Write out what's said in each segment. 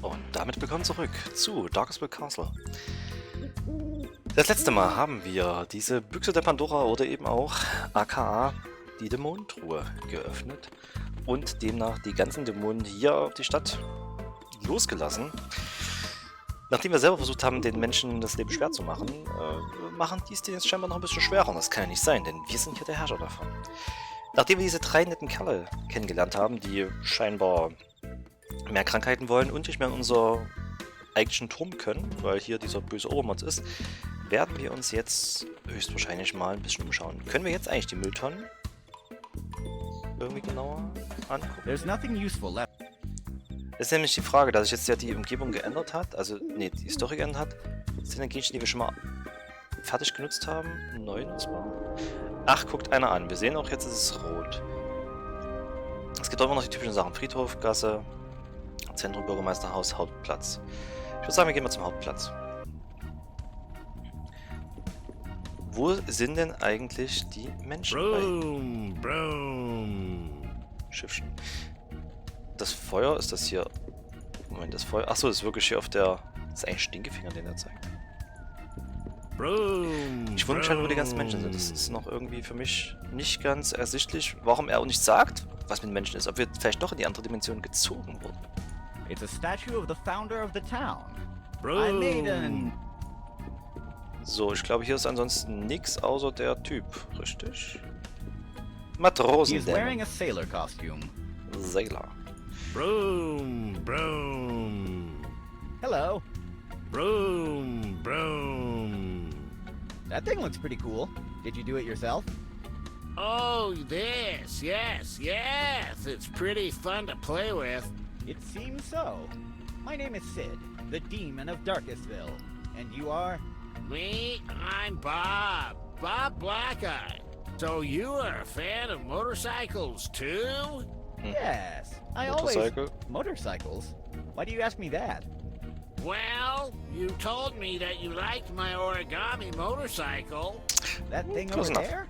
Und damit willkommen zurück zu Darkestville Castle. Das letzte Mal haben wir diese Büchse der Pandora oder eben auch aka die Dämonentruhe geöffnet und demnach die ganzen Dämonen hier auf die Stadt losgelassen. Nachdem wir selber versucht haben, den Menschen das Leben schwer zu machen, machen die es denen jetzt scheinbar noch ein bisschen schwerer. Und das kann ja nicht sein, denn wir sind hier der Herrscher davon. Nachdem wir diese drei netten Kerle kennengelernt haben, die scheinbar mehr Krankheiten wollen und nicht mehr in unser eigentlichen Turm können, weil hier dieser böse Obermotz ist, werden wir uns jetzt höchstwahrscheinlich mal ein bisschen umschauen. Können wir jetzt eigentlich die Mülltonnen irgendwie genauer angucken? There's nothing useful left. Das ist nämlich die Frage, dass sich jetzt ja die Umgebung geändert hat, also ne, die Story geändert hat. Sind die Gegenstände, die wir schon mal fertig genutzt haben, neu nutzbar? Ach, guckt einer an. Wir sehen auch, jetzt ist es rot. Es gibt auch immer noch die typischen Sachen. Friedhof, Gasse, Zentrum, Bürgermeisterhaus, Hauptplatz. Ich würde sagen, wir gehen mal zum Hauptplatz. Wo sind denn eigentlich die Menschen? Broom. Schiffchen. Das Feuer, ist das hier... Moment, das Feuer... Achso, das ist wirklich hier auf der... Das ist eigentlich Stinkefinger, den er zeigt. Ich wundere mich halt, wo die ganzen Menschen sind. Das ist noch irgendwie für mich nicht ganz ersichtlich, warum er auch nicht sagt, was mit Menschen ist. Ob wir vielleicht doch in die andere Dimension gezogen wurden. It's a statue of the founder of the town. Medien. So, ich glaube, hier ist ansonsten nichts außer der Typ, richtig? Matrosen. He's wearing a sailor costume. Sailor. Broom. Hello. Broom. That thing looks pretty cool. Did you do it yourself? Oh, this, yes. It's pretty fun to play with. It seems so. My name is Sid, the demon of Darkestville. And you are? Me, I'm Bob Blackeye. So you are a fan of motorcycles too? Yes. Motorcycles? Why do you ask me that? Well, you told me that you liked my origami motorcycle. That thing Close over enough. there?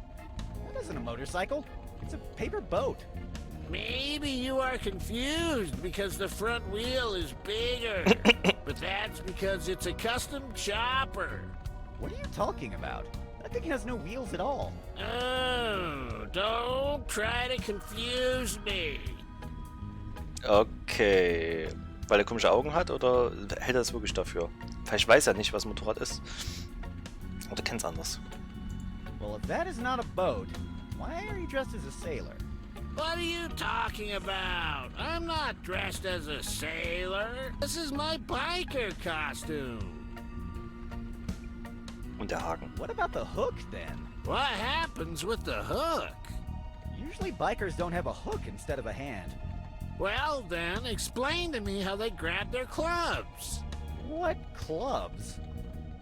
That isn't a motorcycle. It's a paper boat. Maybe you are confused because the front wheel is bigger. But that's because it's a custom chopper. What are you talking about? That thing has no wheels at all. Oh, don't try to confuse me. Okay. Weil er komische Augen hat oder hält er es wirklich dafür? Vielleicht weiß er nicht, was ein Motorrad ist. Oder kennt es anders. Well, if that is not a boat, why are you dressed as a sailor? What are you talking about? I'm not dressed as a sailor. This is my biker costume. Und der Haken. What about the hook, then? What happens with the hook? Usually bikers don't have a hook instead of a hand. Well, then, explain to me how they grab their clubs. What clubs?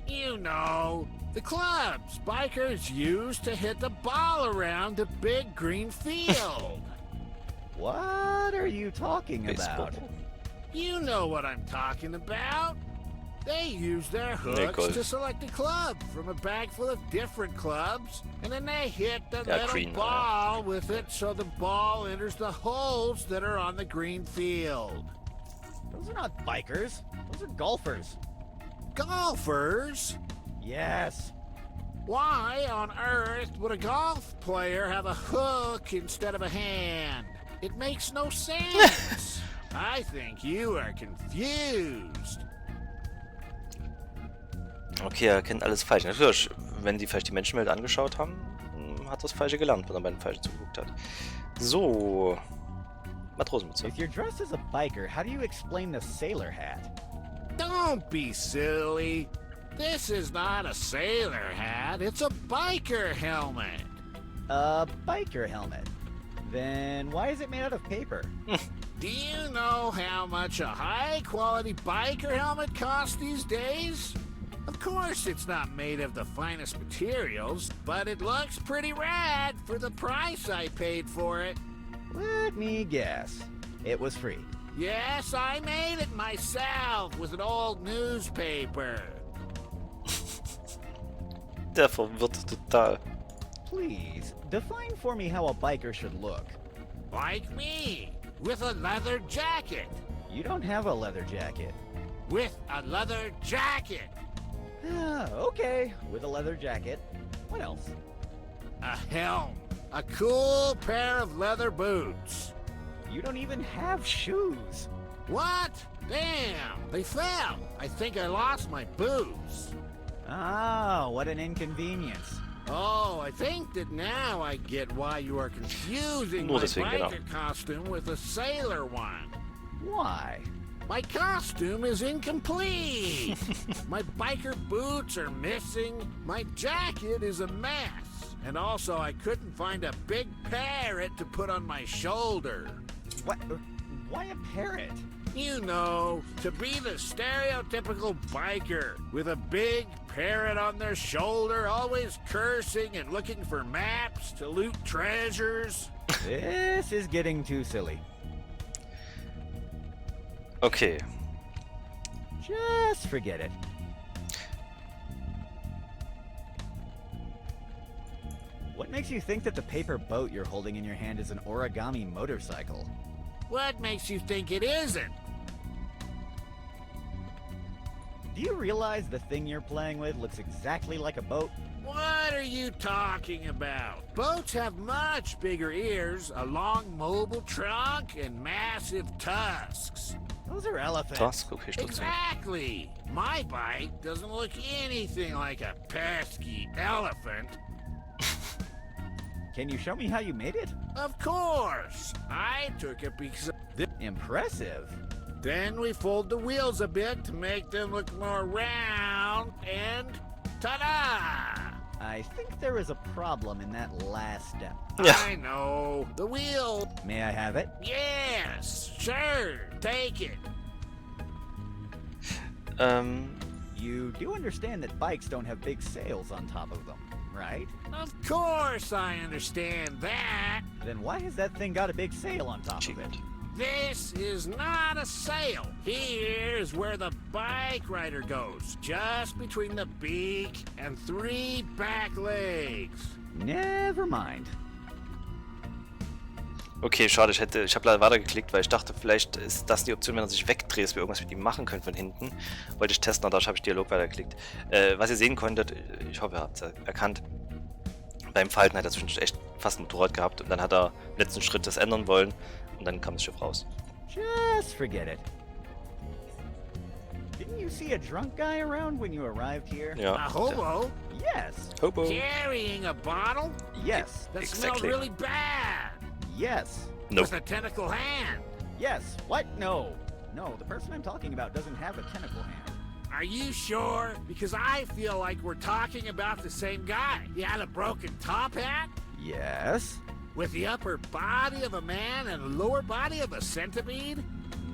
You know, the clubs bikers use to hit the ball around the big green field. What are you talking Baseball. about? You know what I'm talking about. They use their hooks to select a club from a bag full of different clubs, and then they hit the little ball with it so the ball enters the holes that are on the green field. Those are not bikers. Those are golfers. Golfers? Yes. Why on earth would a golf player have a hook instead of a hand? It makes no sense. I think you are confused. Okay, er kennt alles falsch. Natürlich, wenn die vielleicht die Menschenwelt angeschaut haben, hat das Falsche gelernt, wenn er bei den Falschen zugeguckt hat. So. Matrosenmütze. If you're dressed as a biker, how do you explain the sailor hat? Don't be silly. This is not a sailor hat, it's a biker helmet. A biker helmet? Then why is it made out of paper? Do you know how much a high-quality biker helmet costs these days? Of course it's not made of the finest materials, but it looks pretty rad for the price I paid for it. Let me guess. It was free. Yes, I made it myself with an old newspaper. Der verwirrt total. Please, define for me how a biker should look. Like me, with a leather jacket, You don't have a leather jacket. With a leather jacket. Okay, with a leather jacket. What else? A helm. A cool pair of leather boots. You don't even have shoes. What? Damn, they fell. I think I lost my boots. Oh, what an inconvenience. Oh, I think that now I get why you are confusing my biker costume with a sailor one. Why? My costume is incomplete. My biker boots are missing. My jacket is a mess. And also, I couldn't find a big parrot to put on my shoulder. What? Why a parrot? You know, to be the stereotypical biker with a big parrot on their shoulder, always cursing and looking for maps to loot treasures. This is getting too silly. Okay. Just forget it. What makes you think that the paper boat you're holding in your hand is an origami motorcycle? What makes you think it isn't? Do you realize the thing you're playing with looks exactly like a boat? What are you talking about? Boats have much bigger ears, a long mobile trunk, and massive tusks. Those are elephants. Tusk? Okay, stimmt. Exactly. My bike doesn't look anything like a pesky elephant. Can you show me how you made it? Of course. I took a piece of... Impressive. Then we fold the wheels a bit to make them look more round, and ta-da! I think there is a problem in that last step. Yeah. I know. The wheel. May I have it? Yes, sure. Take it. You do understand that bikes don't have big sails on top of them, right? Of course I understand that. Then why has that thing got a big sail on top of it? This is not a sail. Here's where the bike rider goes. Just between the beak and 3 back legs. Never mind. Okay, schade, ich habe leider weitergeklickt, weil ich dachte, vielleicht ist das die Option, wenn er sich wegdreht, dass wir irgendwas mit ihm machen können von hinten. Wollte ich testen, aber dadurch habe ich Dialog weitergeklickt. Was ihr sehen konntet, ich hoffe, ihr habt es erkannt, beim Falten hat er zwischendurch echt fast ein Motorrad gehabt und dann hat er im letzten Schritt das ändern wollen und dann kam das Schiff raus. Just forget it. Didn't you see a drunk guy around when you arrived here? Ja. A hobo? Yes. Hobo. Carrying a bottle? Yes. That smelled really bad. Yes. Nope. With a tentacle hand. Yes. What? No. No, the person I'm talking about doesn't have a tentacle hand. Are you sure? Because I feel like we're talking about the same guy. He had a broken top hat? Yes. With the upper body of a man and the lower body of a centipede?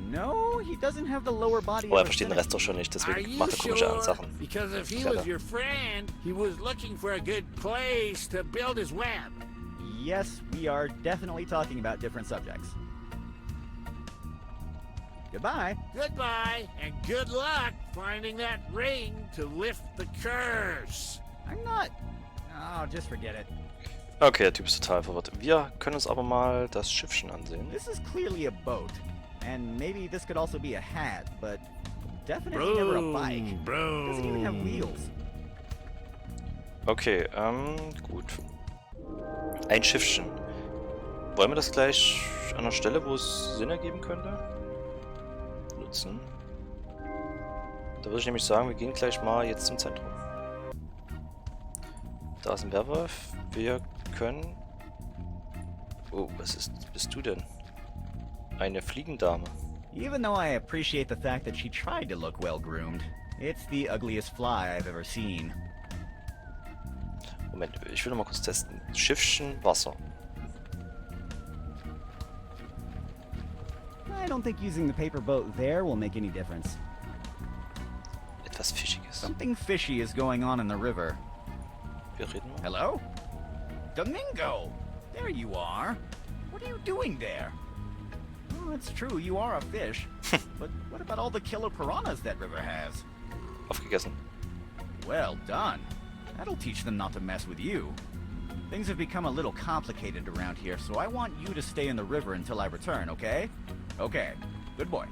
No, he doesn't have the lower body Oh, er of a versteht den Rest doch schon nicht, Are deswegen you macht er komische sure? Sachen. Because if he Clever. was your friend, he was looking for a good place to build his web. Yes, we are definitely talking about different subjects. Goodbye. Goodbye, and good luck finding that ring to lift the curse. I'm not... Oh, just forget it. Okay, der Typ ist total verwirrt. Wir können uns aber mal das Schiffchen ansehen. This is clearly a boat. And maybe this could also be a hat, but definitely never a bike. It doesn't even have wheels. Okay, gut. Ein Schiffchen. Wollen wir das gleich an der Stelle, wo es Sinn ergeben könnte, nutzen? Da würde ich nämlich sagen, wir gehen gleich mal jetzt zum Zentrum. Da ist ein Werwolf. Wir können... Oh, bist du denn? Eine Fliegendame. Even though I appreciate the fact that she tried to look well-groomed, it's the ugliest fly I've ever seen. Moment, ich will noch mal kurz testen. Schiffchen, Wasser. I don't think using the paper boat there will make any difference. Etwas Fischiges. Something fishy is going on in the river. Wir reden mal. Hello? Domingo! There you are. What are you doing there? Oh, it's true, you are a fish. But what about all the killer piranhas that river has? Aufgegessen. Well done. That'll teach them not to mess with you. Things have become a little complicated around here, so I want you to stay in the river until I return, okay? Okay, good boy.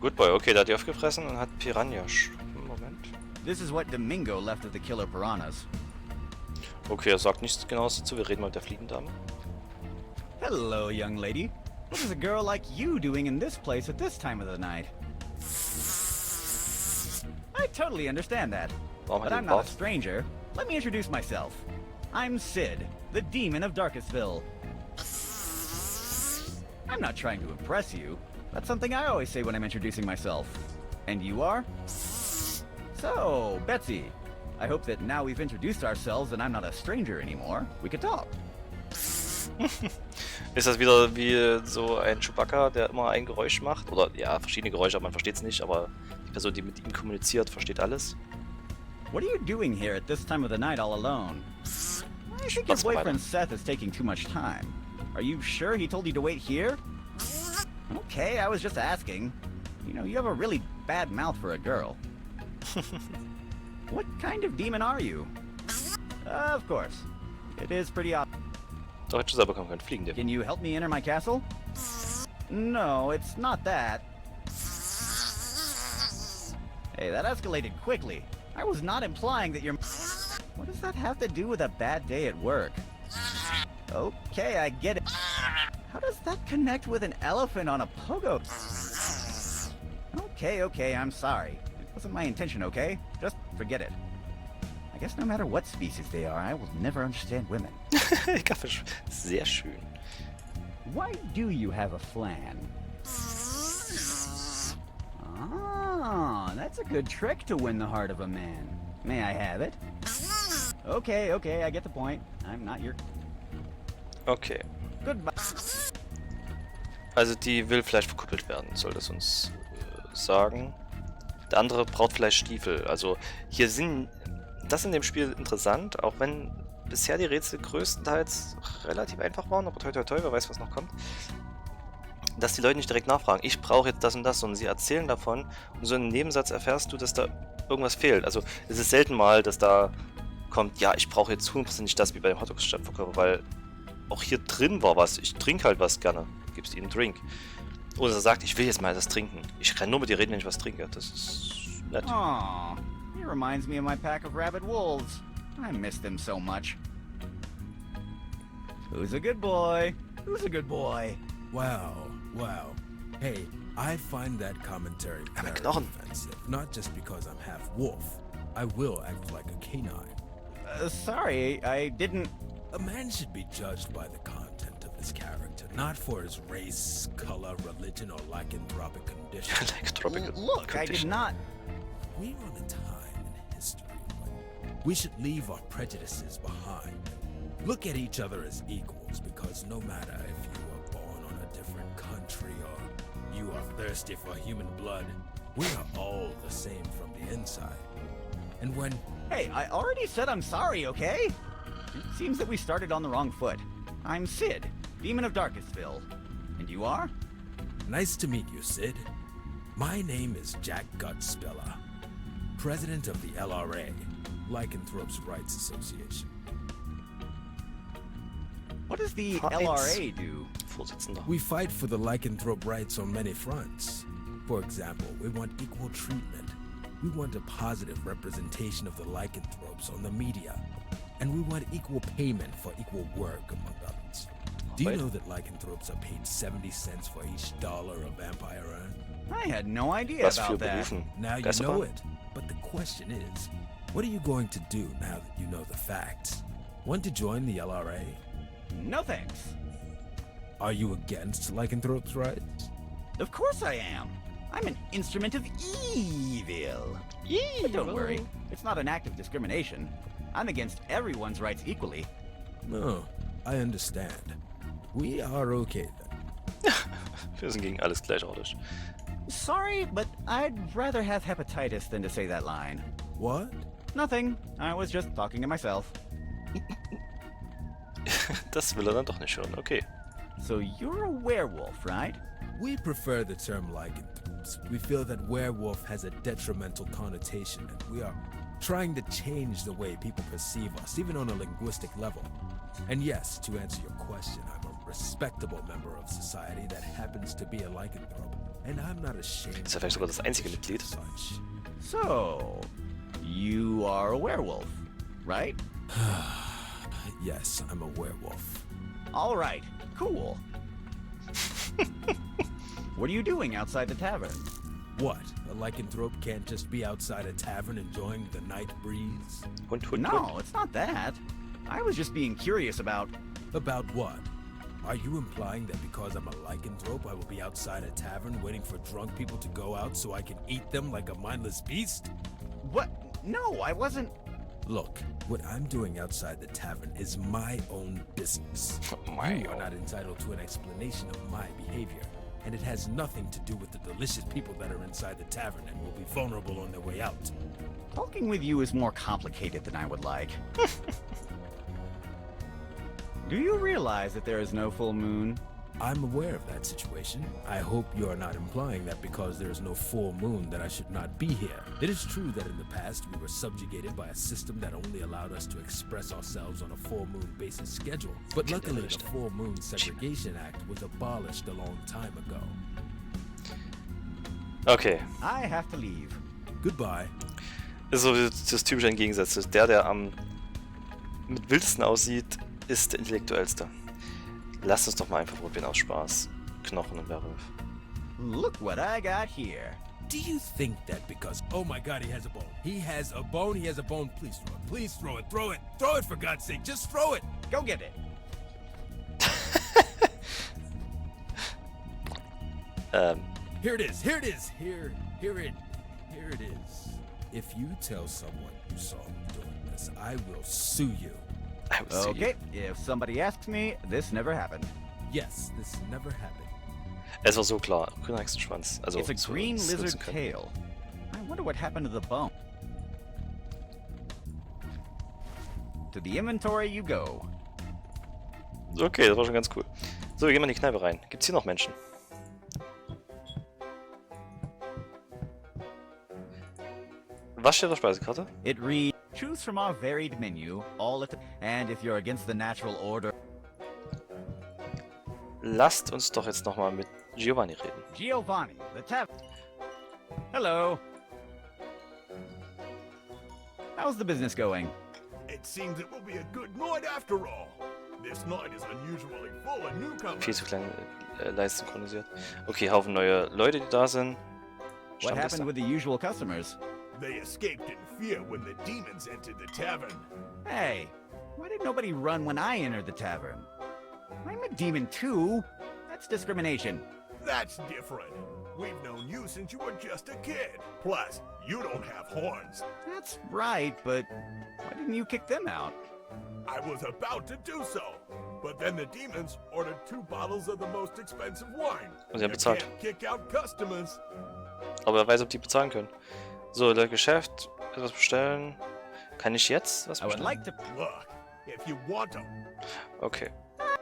Good Boy, okay, der hat die aufgefressen und hat Piranha. Moment. This is what Domingo left of the killer piranhas. Okay, er sagt nichts Genaues dazu. Wir reden mal mit der Fliegendame. Hello, young lady. What is a girl like you doing in this place at this time of the night? I totally understand that. But I'm not a stranger. Let me introduce myself. I'm Sid, the demon of Darkestville. I'm not trying to impress you. That's something I always say when I'm introducing myself. And you are? So, Betsy, I hope that now we've introduced ourselves and I'm not a stranger anymore, we could talk. Ist das wieder wie so ein Chewbacca, der immer ein Geräusch macht? Oder ja, verschiedene Geräusche, aber man versteht es nicht, aber die Person, die mit ihm kommuniziert, versteht alles. What are you doing here at this time of the night all alone? I think your boyfriend Seth is taking too much time. Are you sure he told you to wait here? Okay, I was just asking. You know, you have a really bad mouth for a girl. What kind of demon are you? Of course. It is pretty obvious. Doch, hätte ich selber kommen können. Fliegen Can you help me enter my castle? No, it's not that. Hey, that escalated quickly. I was not implying that you're... What does that have to do with a bad day at work? Okay, I get it. How does that connect with an elephant on a pogo? Okay, I'm sorry. It wasn't my intention, okay? Just forget it. I guess no matter what species they are, I will never understand women. Sehr schön. Why do you have a flan? Ah, that's a good trick to win the heart of a man. May I have it? Okay, I get the point. I'm not your... Okay. Goodbye. Also die will vielleicht verkuppelt werden, soll das uns sagen. Der andere braucht vielleicht Stiefel. Also hier sind... Das in dem Spiel interessant, auch wenn bisher die Rätsel größtenteils relativ einfach waren, aber toi toi toi, wer weiß, was noch kommt. Dass die Leute nicht direkt nachfragen, ich brauche jetzt das und das, sondern sie erzählen davon und so im Nebensatz erfährst du, dass da irgendwas fehlt. Also es ist selten mal, dass da kommt, ja, ich brauche jetzt 100% nicht das wie bei dem Hotdogs-Stadtverkäufer, weil auch hier drin war was, ich trinke halt was gerne, gibst ihnen einen Drink. Oder er sagt, ich will jetzt mal das trinken. Ich kann nur mit dir reden, wenn ich was trinke. Das ist nett. Aww, he reminds me of my pack of rabid wolves. I miss them so much. Who's a good boy? Who's a good boy? Wow. Hey, I find that commentary very offensive. Not just because I'm half wolf. I will act like a canine. Sorry, I didn't... A man should be judged by the content of his character, not for his race, color, religion, or lycanthropic condition. Look, I did not... We're on a time in history when we should leave our prejudices behind. Look at each other as equals, because no matter if you were born on a different country or you are thirsty for human blood, we are all the same from the inside. And when... Hey, I already said I'm sorry, okay? It seems that we started on the wrong foot. I'm Sid, Demon of Darkestville. And you are? Nice to meet you, Sid. My name is Jack Gutspiller, President of the LRA, Lycanthropes' Rights Association. What does the LRA do? We fight for the lycanthrope rights on many fronts. For example, we want equal treatment. We want a positive representation of the lycanthropes on the media. And we want equal payment for equal work, among others. Do you know that lycanthropes are paid 70 cents for each dollar a vampire earns? I had no idea about that. Now you know it. But the question is, what are you going to do now that you know the facts? Want to join the LRA? No thanks. Are you against lycanthropes' rights? Of course I am. I'm an instrument of evil. But don't worry, it's not an act of discrimination. I'm against everyone's rights equally. No, I understand. We are okay then. Wir sind gegen alles gleichartig. Sorry, but I'd rather have hepatitis than to say that line. What? Nothing. I was just talking to myself. Das will dann doch nicht hören, okay. So you're a werewolf, right? We prefer the term lycanthropes. We feel that werewolf has a detrimental connotation, and we are trying to change the way people perceive us, even on a linguistic level. And yes, to answer your question, I'm a respectable member of society that happens to be a lycanthrope. and I'm not ashamed. Ist ja vielleicht sogar das einzige Mitglied. Such. So, you are a werewolf, right? Yes, I'm a werewolf. All right, cool. What are you doing outside the tavern? What? A lycanthrope can't just be outside a tavern enjoying the night breeze? No, it's not that. I was just being curious about... About what? Are you implying that because I'm a lycanthrope, I will be outside a tavern waiting for drunk people to go out so I can eat them like a mindless beast? What? No, I wasn't... Look, what I'm doing outside the tavern is my own business. You are not entitled to an explanation of my behavior, and it has nothing to do with the delicious people that are inside the tavern and will be vulnerable on their way out. Talking with you is more complicated than I would like. Do you realize that there is no full moon? I'm aware of that situation. I hope you are not implying that because there is no full moon that I should not be here. It is true that in the past we were subjugated by a system that only allowed us to express ourselves on a full moon basis schedule. But luckily the Full Moon Segregation Act was abolished a long time ago. Okay. I have to leave. Goodbye. Das ist so das typische Entgegensätze. Der am mit wildesten aussieht, ist der intellektuellste. Lass uns doch mal einfach probieren aus Spaß. Knochen und Werwolf. Look what I got here. Do you think that because... Oh my god, he has a bone. He has a bone, he has a bone. Please throw it. Please throw it. Throw it. Throw it for God's sake. Just throw it. Go get it. Here it is. Here it is. Here it is. If you tell someone you saw me doing this, I will sue you. Okay, if somebody asks me, this never happened. Yes, this never happened. Es war so klar. Grüner Hexenschwanz. Also, It's a green lizard tail. I wonder what happened to the bone. To the inventory you go. Okay, das war schon ganz cool. So, wir gehen mal in die Kneipe rein. Gibt's hier noch Menschen? Was steht auf der Speisekarte? It reads, choose from our varied menu, all at the... And if you're against the natural order... Lasst uns doch jetzt nochmal mit Giovanni reden. Giovanni, the tavern. Hello. How's the business going? It seems it will be a good night after all. This night is unusually full of newcomers. Viel zu klein leicht synchronisiert. Okay, Haufen neue Leute, die da sind. What happened with the usual customers? They escaped in fear when the demons entered the tavern. Hey, why did nobody run when I entered the tavern? I'm a demon too. That's discrimination. That's different. We've known you since you were just a kid. Plus, you don't have horns. That's right, but why didn't you kick them out? I was about to do so, but then the demons ordered 2 bottles of the most expensive wine. Und sie haben You bezahlt. can't kick out customers. Aber wer weiß, ob die bezahlen können. So, der Geschäft, etwas bestellen. Kann ich jetzt was I would bestellen? like to... Look, if you want them, Okay.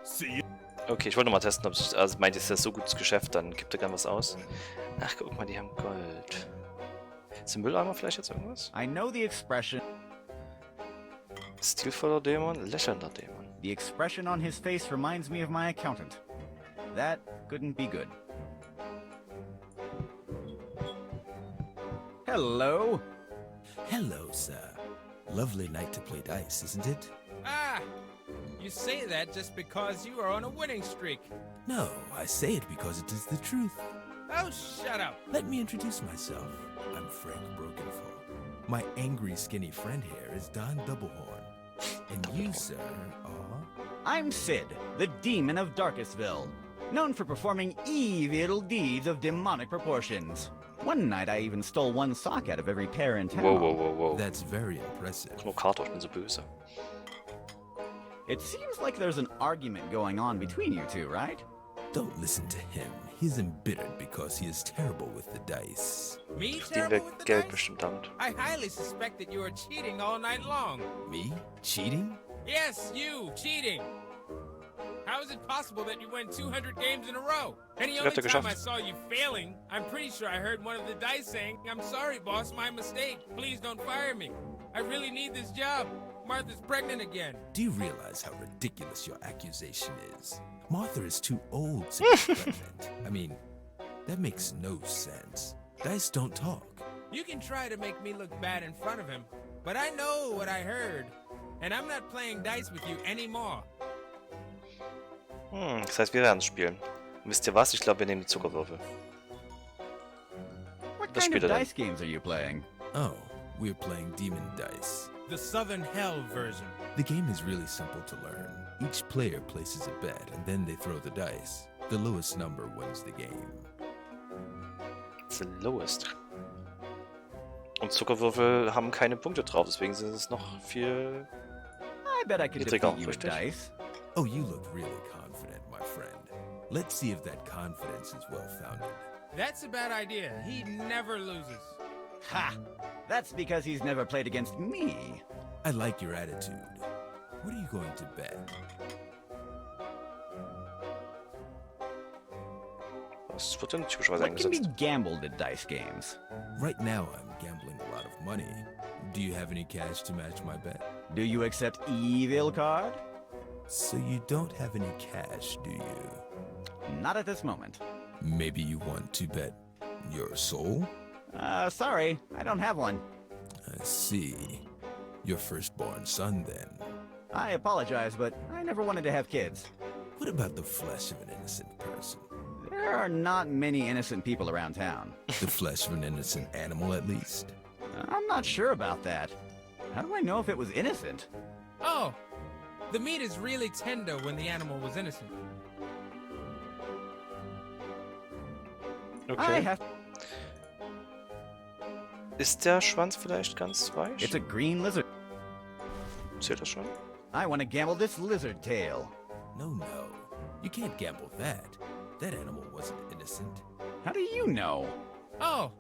see you. Okay, ich wollte mal testen, ob es... Also meint, ist das so gutes Geschäft, dann gibt er gern was aus. Ach, guck mal, die haben Gold. Ist im Mülleimer vielleicht jetzt irgendwas? I know the expression. Stilvoller Dämon, lächelnder Dämon. The expression on his face reminds me of my accountant. That couldn't be good. Hello. Hello, sir. Lovely night to play dice, isn't it? Ah! You say that just because you are on a winning streak. No, I say it because it is the truth. Oh, shut up. Let me introduce myself. I'm Frank Brokenfall. My angry, skinny friend here is Don Doublehorn. And you, sir, are... I'm Sid, the demon of Darkestville, known for performing evil deeds of demonic proportions. One night I even stole 1 sock out of every pair in town. Wow. That's very impressive. Knokator, ich bin so böse. It seems like there's an argument going on between you two, right? Don't listen to him. He's embittered because he is terrible with the dice. Me Dem terrible wir with the Geld dice? bestimmt damit. I highly suspect that you are cheating all night long. Me? Cheating? Yes, you, cheating. How is it possible that you win 200 games in a row? And the Ich only hab das time geschafft. I saw you failing, I'm pretty sure I heard one of the dice saying, "I'm sorry, boss, my mistake. Please don't fire me. I really need this job. Martha's pregnant again." Do you realize how ridiculous your accusation is? Martha is too old to be pregnant. I mean, That makes no sense. Dice don't talk. You can try to make me look bad in front of him, but I know what I heard. And I'm not playing dice with you anymore. Das heißt, wir werden es spielen. Und wisst ihr was? Ich glaube, wir nehmen die Zuckerwürfel. What kind of dice games are you playing? Oh, we're playing Demon Dice. The Southern Hell version. The game is really simple to learn. Each player places a bet, and then they throw the dice. The lowest number wins the game. The lowest. Und Zuckerwürfel haben keine Punkte drauf, deswegen sind es noch viel I bet I could niedriger, defeat you with richtig? dice. Oh, you look really confident, my friend. Let's see if that confidence is well-founded. That's a bad idea. He never loses. Ha! That's because he's never played against me. I like your attitude. What are you going to bet? Was wird denn typischerweise What can be eingesetzt? gambled at dice games? Right now, I'm gambling a lot of money. Do you have any cash to match my bet? Do you accept evil card? So you don't have any cash, do you? Not at this moment. Maybe you want to bet your soul? Sorry, I don't have one. I see. Your firstborn son, then. I apologize, but I never wanted to have kids. What about the flesh of an innocent person? There are not many innocent people around town. The flesh of an innocent animal, at least? I'm not sure about that. How do I know if it was innocent? Oh, the meat is really tender when the animal was innocent. I Okay. have... Ist der Schwanz vielleicht ganz weich? It's a green lizard. Zählt das schon? I want to gamble this lizard tail. No. You can't gamble that. That animal wasn't innocent. How do you know? Oh,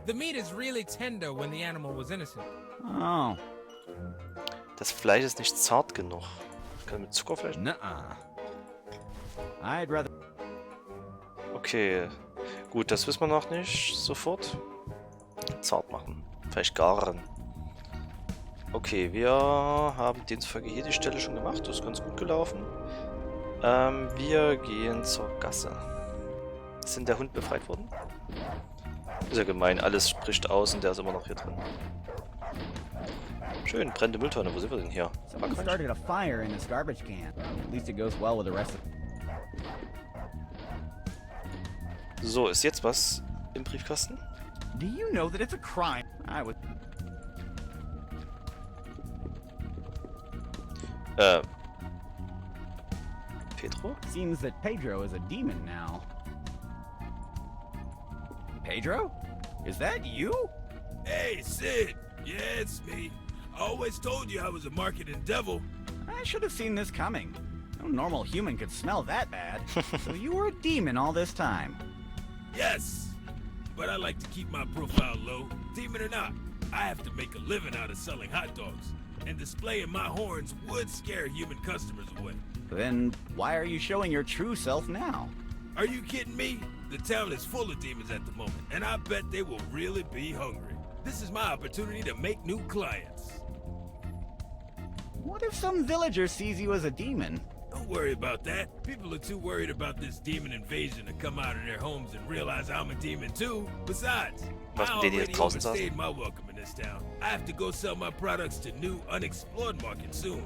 the meat is really tender when the animal was innocent. Oh. Das Fleisch ist nicht zart genug. Kann mit Zucker vielleicht? Nuh-uh. I'd rather... Okay. Gut, das wissen wir noch nicht sofort. Zart machen. Vielleicht garen. Okay, wir haben demzufolge hier die Stelle schon gemacht. Das ist ganz gut gelaufen. Wir gehen zur Gasse. Ist denn der Hund befreit worden? Ist ja gemein. Alles spricht aus und der ist immer noch hier drin. Schön, brennende Mülltonne. Wo sind wir denn hier? Someone started a fire in this garbage can. At least it goes well with the rest of... So, ist jetzt was im Briefkasten? Do you know that it's a crime? I would... Pedro? Seems that Pedro is a demon now. Pedro? Is that you? Hey, Sid! Yeah, it's me. I always told you I was a marketing devil. I should have seen this coming. No normal human could smell that bad. So you were a demon all this time. Yes! But I like to keep my profile low. Demon or not, I have to make a living out of selling hot dogs. And displaying my horns would scare human customers away. Then why are you showing your true self now? Are you kidding me? The town is full of demons at the moment, and I bet they will really be hungry. This is my opportunity to make new clients. What if some villager sees you as a demon? Don't worry about that. People are too worried about this demon invasion to come out of their homes and realize I'm a demon too. Besides, Was I mit denen, die already jetzt draußen saßen? overstayed my welcome in this town. I have to go sell my products to new, unexplored markets soon.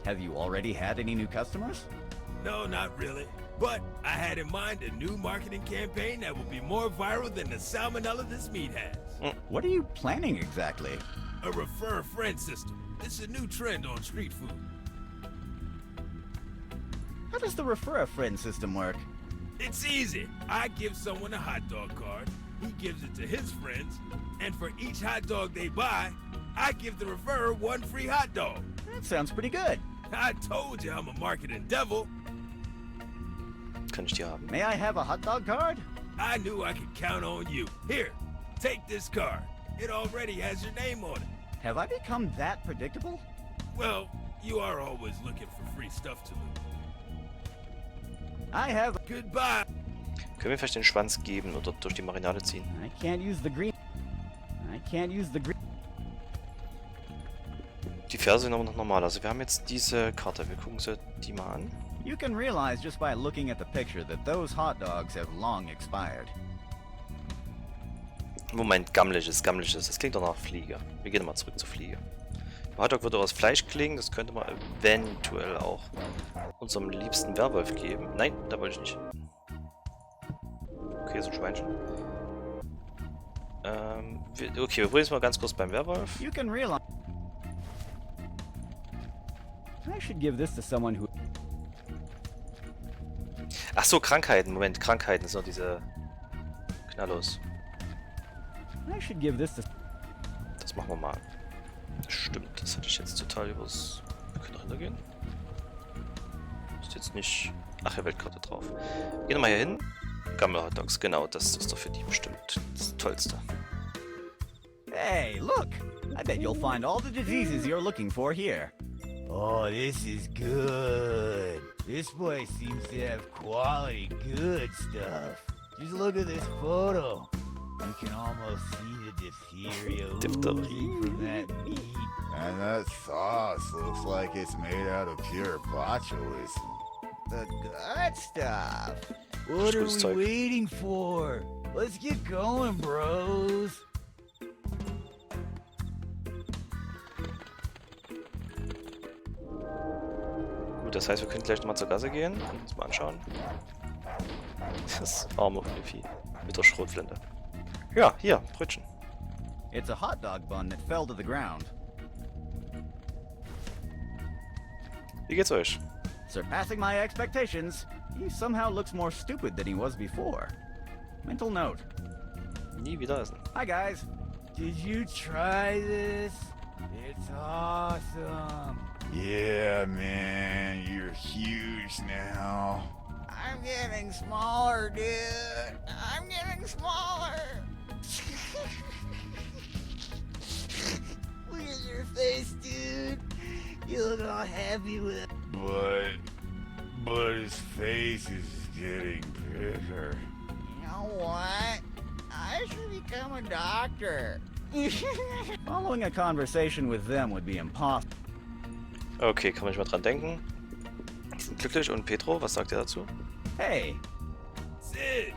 Have you already had any new customers? No, not really. But I had in mind a new marketing campaign that will be more viral than the salmonella this meat has. What are you planning exactly? A refer-a-friend system. It's a new trend on street food. How does the refer-a-friend system work? It's easy. I give someone a hot dog card, he gives it to his friends, and for each hot dog they buy, I give the referrer one free hot dog. That sounds pretty good. I told you I'm a marketing devil. Kann ich die haben? May I have a hot dog card? I knew I could count on you. Here, take this card. It already has your name on it. Have I become that predictable? Well, you are always looking for free stuff to loot. I have... Goodbye. Können wir vielleicht den Schwanz geben oder durch die Marinade ziehen? I can't use the green... Die Verse sind aber noch normal. Also wir haben jetzt diese Karte. Wir gucken sie die mal an. You can realize just by looking at the picture that those hot dogs have long expired. Moment, gammeliges. Das klingt doch nach Fliege. Wir gehen mal zurück zur Fliege. Der Hotdog würde aus Fleisch klingen, das könnte man eventuell auch unserem liebsten Werwolf geben. Nein, da wollte ich nicht. Okay, so ein Schweinchen. Okay, wir probieren es mal ganz kurz beim Werwolf. You can realize. I should give this to someone who. Ach so, Krankheiten. Moment, Krankheiten sind noch diese Knallos. I should give this to. Das machen wir mal. Stimmt, das hatte ich jetzt total übers... Wir können runtergehen. Ist jetzt nicht... Ach, hier Weltkarte drauf. Gehen wir mal hier hin. Gammel-Hotdogs, genau, das ist doch für die bestimmt das Tollste. Hey, look! I bet you'll find all the diseases you're looking for here. Oh, this is good. This place seems to have quality good stuff. Just look at this photo. You can almost see the diphtheria oozing from that meat. And that sauce looks like it's made out of pure botulism. The good stuff. What are we waiting for? Let's get going, bros. Gut, das heißt, wir können gleich nochmal zur Gasse gehen und uns mal anschauen. Das arme Vieh mit der Schrotflinte. Ja, hier, Brötchen. It's a hot dog bun that fell to the ground. Wie geht's euch? Surpassing my expectations, he somehow looks more stupid than he was before. Mental note. Nie wieder essen. Hi guys. Did you try this? It's awesome. Yeah, man, you're huge now. I'm getting smaller, dude. I'm getting smaller. Look at your face, dude. You look all happy with it. But his face is getting bigger. You know what? I should become a doctor. Following a conversation with them would be impossible. Okay, kann man nicht mal dran denken. Die sind glücklich. Und Pedro, was sagt er dazu? Hey. Sid,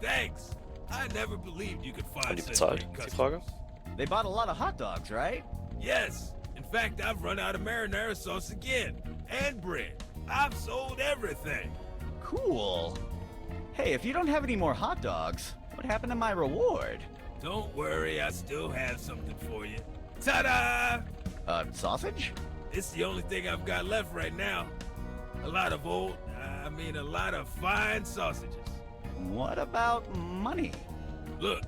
thanks. I never believed you could Haben find die such bezahlt? great Die Frage. customers. They bought a lot of hot dogs, right? Yes. In fact, I've run out of marinara sauce again. And bread. I've sold everything. Cool. Hey, if you don't have any more hot dogs, what happened to my reward? Don't worry, I still have something for you. Ta-da! Sausage? It's the only thing I've got left right now. A lot of a lot of fine sausages. What about money? Look,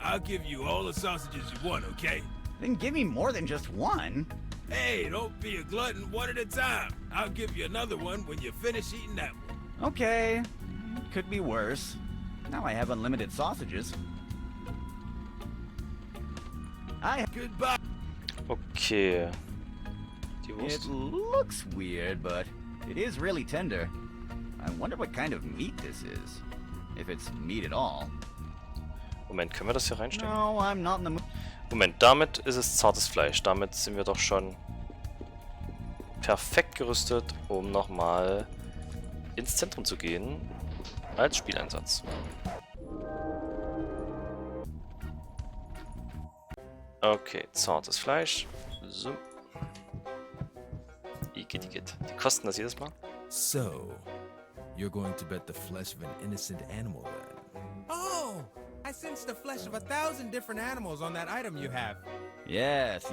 I'll give you all the sausages you want, okay? Then give me more than just one. Hey, don't be a glutton, one at a time. I'll give you another one when you finish eating that one. Okay. Could be worse. Now I have unlimited sausages. Goodbye. Okay. Die It Wurst. looks weird, but it is really tender. I wonder what kind of meat this is. If it's meat at all. Moment, können wir das hier reinstecken? No, I'm not in the mood. Moment, damit ist es zartes Fleisch. Damit sind wir doch schon perfekt gerüstet, um nochmal ins Zentrum zu gehen als Spieleinsatz. Okay, zartes Fleisch. So. Igitt. Die kosten das jedes Mal? So, you're going to bet the flesh of an innocent animal then? Oh, I sense the flesh of 1,000 different animals on that item you have. Yes,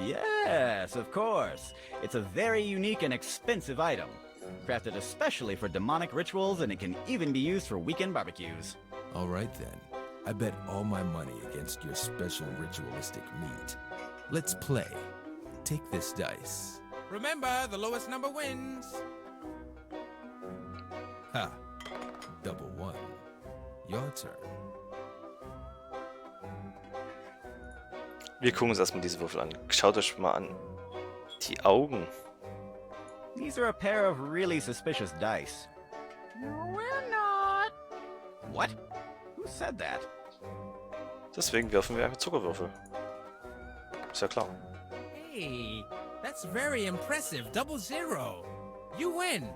of course. It's a very unique and expensive item. Crafted especially for demonic rituals, and it can even be used for weekend barbecues. All right then. I bet all my money against your special ritualistic meat. Let's play. Take this dice. Remember, the lowest number wins. Ha. Double one. Your turn. Wir gucken uns erstmal diese Würfel an. Schaut euch mal an. Die Augen. These are a pair of really suspicious dice. We're not. What? Who said that? Deswegen werfen wir einfach Zuckerwürfel. Ist ja klar. Hey, that's very impressive. 00. You win.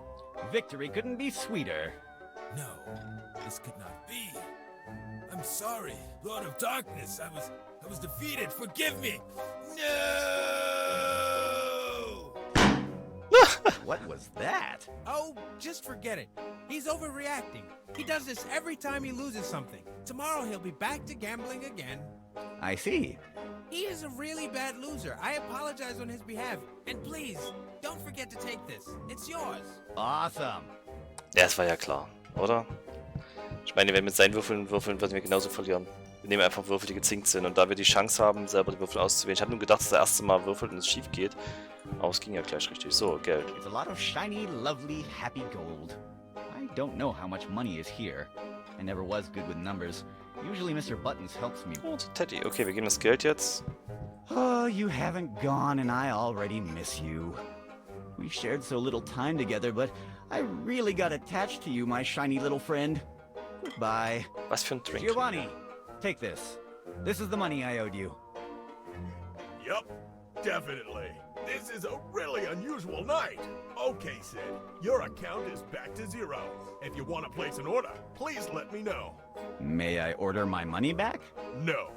Victory couldn't be sweeter. No, this could not be. I'm sorry, Lord of Darkness. I was defeated. Forgive me. No! What was that? Oh, just forget it. He's overreacting. He does this every time he loses something. Tomorrow he'll be back to gambling again. I see. He is a really bad loser. I apologize on his behalf. And please, don't forget to take this. It's yours. Awesome. Ja, das war ja klar, oder? Ich meine, wenn wir mit seinen Würfeln würfeln, würden wir genauso verlieren. Wir nehmen einfach Würfel, die gezinkt sind. Und da wir die Chance haben, selber die Würfel auszuwählen. Ich habe nur gedacht, dass das erste Mal würfelt und es schief geht. Aber es ging ja gleich richtig. So, Geld. It's a lot of shiny, lovely, happy gold. I don't know how much money is here. I never was good with numbers. Usually Mr. Buttons helps me. Oh, Teddy. Okay, wir geben das Geld jetzt. Oh, you haven't gone and I already miss you. We shared so little time together, but I really got attached to you, my shiny little friend. Goodbye. Was für ein Drink. Giovanni, take this. This is the money I owed you. Yup, definitely. This is a really unusual night. Okay, Sid, your account is back to zero. If you want to place an order, please let me know. May I order my money back? No.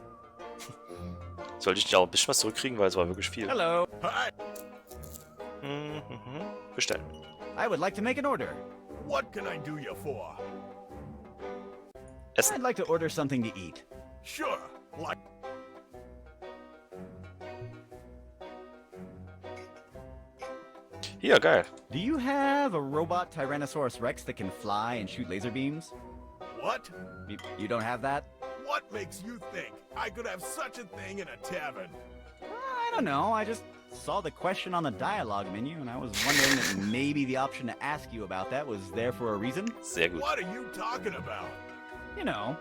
Sollte ich nicht auch ein bisschen was zurückkriegen, weil es war wirklich viel. Hello. Hi. Bestellen. I would like to make an order. What can I do you for? Essen. I'd like to order something to eat. Sure, like... Hier, geil. Do you have a robot Tyrannosaurus Rex that can fly and shoot laser beams? What? You don't have that? What makes you think I could have such a thing in a tavern? I don't know. I just saw the question on the dialogue menu, and I was wondering if maybe the option to ask you about that was there for a reason. Sehr gut. What are you talking about? You know,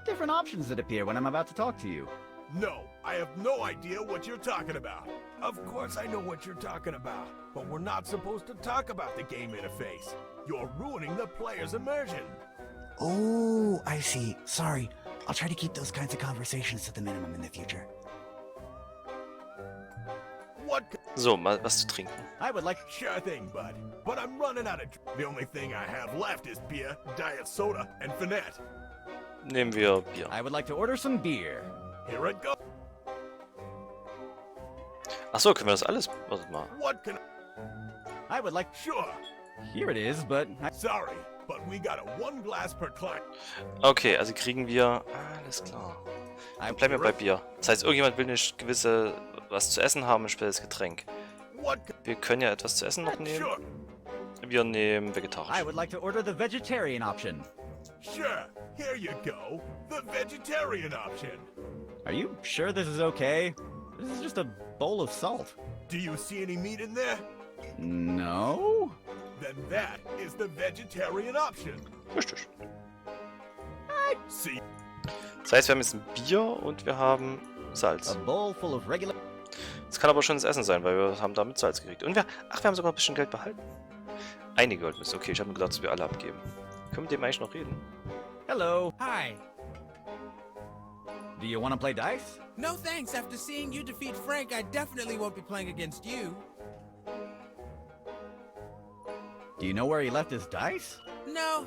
different options that appear when I'm about to talk to you. No, I have no idea what you're talking about. Of course I know what you're talking about, but we're not supposed to talk about the game interface. You're ruining the player's immersion. Oh, I see. Sorry. I'll try to keep those kinds of conversations to the minimum in the future. What? So, mal was zu trinken. I would like... Sure thing, bud. But I'm running out of... The only thing I have left is beer, diet soda, and Finette. Nehmen wir Bier. I would like to order some beer. Here it goes. Achso, können wir das alles... Warte mal. What can I would like... Sure. Here it is, but... Sorry, but we got a one glass per client. Okay, also kriegen wir... Alles klar. Dann bleiben wir bei Bier. Das heißt, irgendjemand will eine gewisse... was zu essen haben, ein spezielles Getränk. Wir können ja etwas zu essen noch nehmen. Sure. Wir nehmen vegetarisch. I would like to order the vegetarian option. Sure. Here you go. The vegetarian option. Are you sure this is okay? This is just a bowl of salt. Do you see any meat in there? No? Then that is the vegetarian option. Richtig. See. Das heißt, wir haben jetzt ein Bier und wir haben A Salz. bowl full of regular... Das kann aber schon das Essen sein, weil wir haben damit Salz gekriegt. Und wir haben sogar ein bisschen Geld behalten. Einige Goldmünzen. Okay, ich habe mir gedacht, dass wir alle abgeben. Können wir mit dem eigentlich noch reden? Hello. Hi. Do you want to play dice? No thanks. After seeing you defeat Frank, I definitely won't be playing against you. Do you know where he left his dice? No.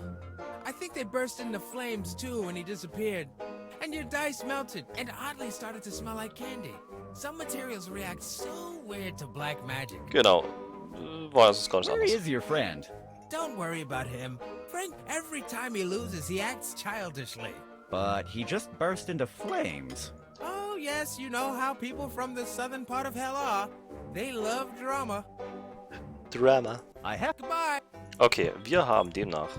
I think they burst into flames too when he disappeared. And your dice melted and oddly started to smell like candy. Some materials react so weird to black magic. Genau. War es gar nicht Where anders. is your friend? Don't worry about him. Frank, every time he loses, he acts childishly. But he just burst into flames. Oh, yes, you know how people from the southern part of hell are. They love drama. Drama. I have... Goodbye. Okay, wir haben demnach